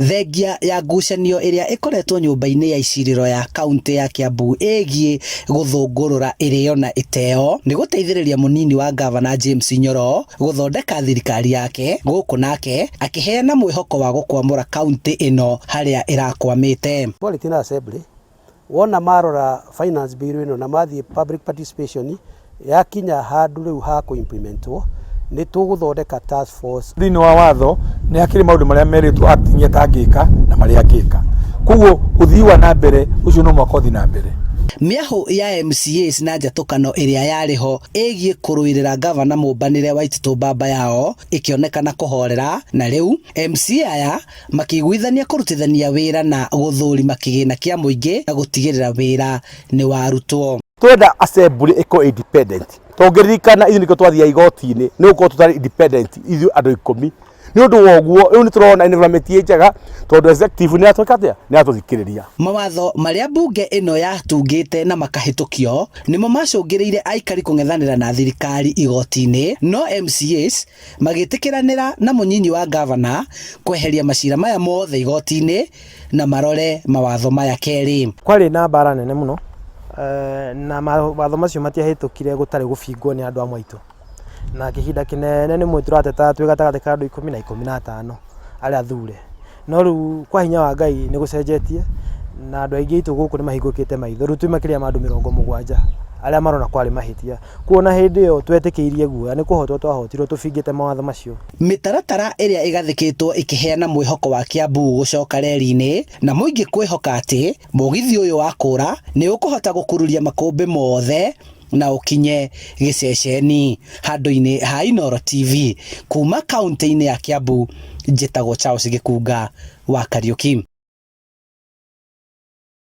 Thengia ya ngucanio iria ikoretwo nyumba-ini ya iciriro ya kaunti ya Kiambu igie guthungurura irio na iteo ni guteithiriria munini wa gavana James Nyoro guthondeka thirikari yake guku nake akiheana mwihoko wa gukwamura kaunti ino haria irakwamite. Quality na assembly wona marora finance bill ino na mathie public participation ya kinya handu riu ha ku implementwo ni tuguthondeka task force thini wa watho ni akiri maundu maria meritwo atinye tangika na maria angika kuguo uthiwa na mbere ucio no mwakothi na mbere. Miaho ya MCAs na njatukano iria yariho igie kuruirira gavana mumbanire wa Waititu Baba yao ikionekana kuhorera, na riu MCA aya makiguithania kurutithania wira na guthurima kigina kia muingi na gutigirira wira ni warutwo. Twenda assembly iko independent tongeririkana ithu niko twathia igoti-ini ni uko tutari independent ithu andu 10 ni undu woguo riu ni turona environment njega tondu executive ni atwikatia ni atuthikiriria. Mawatho maria bunge ino yatungite na makahitukio nimo macungiriire aikari kung'ethanira na thirikari igoti-ini, no MCAs magitikiranira na munyinyi wa gavana kweheria macira maya mothe igoti-ini na marore mawatho maya keri. Kwari na bara nene muno na mawatho macio matiahitukire gutari gubingwo ni andu a Mwaitu na kihinda kinene ni mwe turateta twi gatagati ka andu 10 na 15 aria thure, no riu kwa hinya wa Ngai ni gucenjetie na andu aingi itu guku ni mahingukite maitho riu twi makiria ma andu 70 aria marona kwari mahitia kuona hindi yo twetikiirie guoya ni kuhotwo twahotirwo tubingite mawatho macio. Mitaratara iria igathikitwo ikiheana mwihoko wa Kiambu gucoka reri-ini na muingi kwihoka ati mugithi uyu wa kura ni ukuhota gukururia makumbi mothe na ukinye giceceni. Handu-ini ha Inooro TV kuma kaunti-ini ya Kiambu, njitagwo Charles Gikunga wa Kariuki.